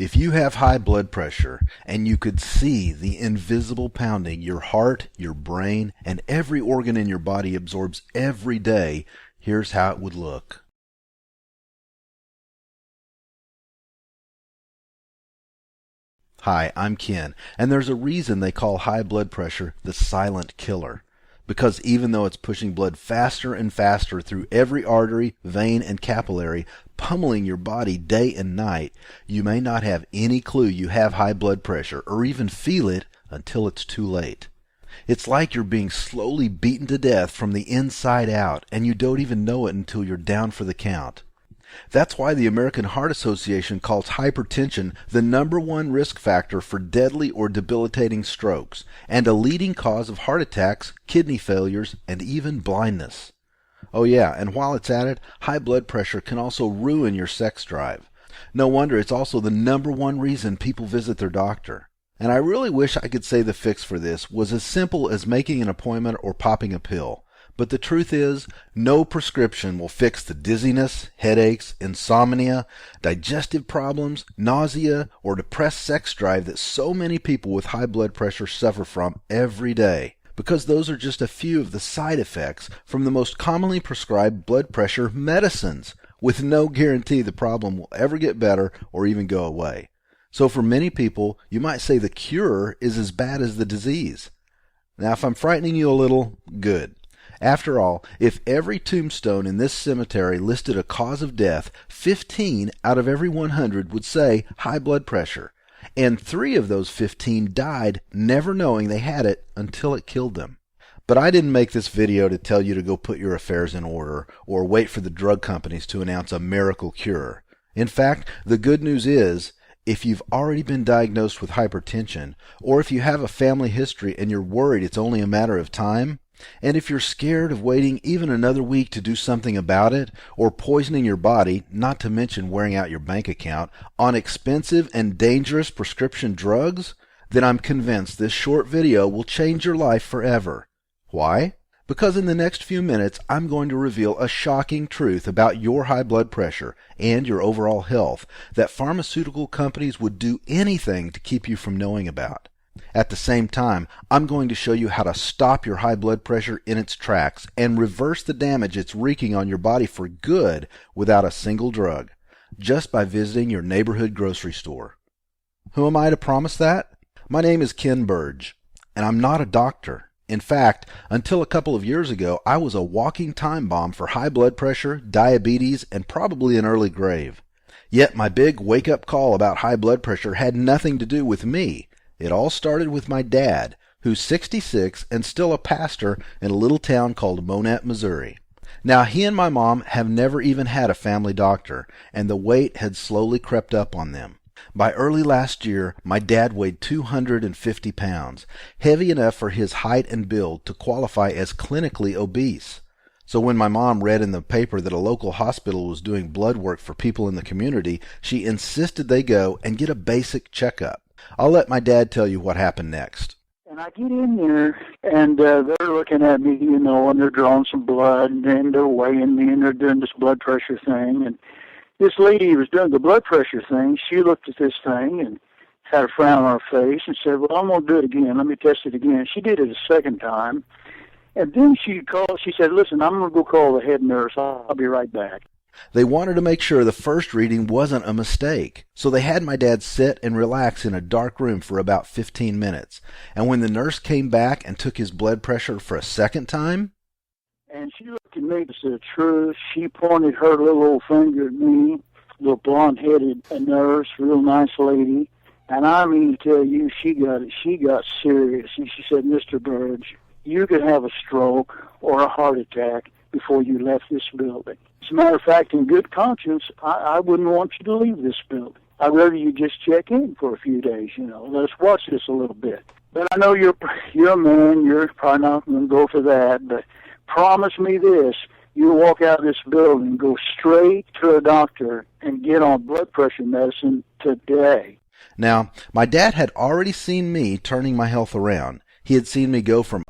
If you have high blood pressure and you could see the invisible pounding your heart, your brain, and every organ in your body absorbs every day, here's how it would look. Hi, I'm Ken, and there's a reason they call high blood pressure the silent killer. Because even though it's pushing blood faster and faster through every artery, vein, and capillary, pummeling your body day and night, you may not have any clue you have high blood pressure or even feel it until it's too late. It's like you're being slowly beaten to death from the inside out, and you don't even know it until you're down for the count. That's why the American Heart Association calls hypertension the #1 risk factor for deadly or debilitating strokes, and a leading cause of heart attacks, kidney failures, and even blindness. Oh yeah, and while it's at it, high blood pressure can also ruin your sex drive. No wonder it's also the #1 reason people visit their doctor. And I really wish I could say the fix for this was as simple as making an appointment or popping a pill. But the truth is, no prescription will fix the dizziness, headaches, insomnia, digestive problems, nausea, or depressed sex drive that so many people with high blood pressure suffer from every day. Because those are just a few of the side effects from the most commonly prescribed blood pressure medicines, with no guarantee the problem will ever get better or even go away. So for many people, you might say the cure is as bad as the disease. Now, if I'm frightening you a little, good. After all, if every tombstone in this cemetery listed a cause of death, 15 out of every 100 would say high blood pressure, and 3 of those 15 died never knowing they had it until it killed them. But I didn't make this video to tell you to go put your affairs in order or wait for the drug companies to announce a miracle cure. In fact, the good news is, if you've already been diagnosed with hypertension, or if you have a family history and you're worried it's only a matter of time, and if you're scared of waiting even another week to do something about it, or poisoning your body, not to mention wearing out your bank account, on expensive and dangerous prescription drugs, then I'm convinced this short video will change your life forever. Why? Because in the next few minutes, I'm going to reveal a shocking truth about your high blood pressure and your overall health that pharmaceutical companies would do anything to keep you from knowing about. At the same time, I'm going to show you how to stop your high blood pressure in its tracks and reverse the damage it's wreaking on your body for good without a single drug, just by visiting your neighborhood grocery store. Who am I to promise that? My name is Ken Burge, and I'm not a doctor. In fact, until a couple of years ago, I was a walking time bomb for high blood pressure, diabetes, and probably an early grave. Yet my big wake-up call about high blood pressure had nothing to do with me. It all started with my dad, who's 66 and still a pastor in a little town called Monett, Missouri. Now, he and my mom have never even had a family doctor, and the weight had slowly crept up on them. By early last year, my dad weighed 250 pounds, heavy enough for his height and build to qualify as clinically obese. So when my mom read in the paper that a local hospital was doing blood work for people in the community, she insisted they go and get a basic checkup. I'll let my dad tell you what happened next. And I get in there, and they're looking at me, and they're drawing some blood, and they're weighing me, and they're doing this blood pressure thing. And this lady who was doing the blood pressure thing, she looked at this thing and had a frown on her face and said, well, I'm going to do it again. Let me test it again. She did it a second time. And then she said, listen, I'm going to go call the head nurse. I'll be right back. They wanted to make sure the first reading wasn't a mistake, so they had my dad sit and relax in a dark room for about 15 minutes. And when the nurse came back and took his blood pressure for a second time, and she looked at me to say the truth. She pointed her little old finger at me, little blonde-headed nurse, real nice lady. And I mean to tell you, she got serious. And she said, Mr. Burge, you could have a stroke or a heart attack before you left this building. As a matter of fact, in good conscience, I wouldn't want you to leave this building. I'd rather you just check in for a few days, Let us watch this a little bit. But I know you're a man. You're probably not going to go for that. But promise me this. You walk out of this building, go straight to a doctor, and get on blood pressure medicine today. Now, my dad had already seen me turning my health around. He had seen me go from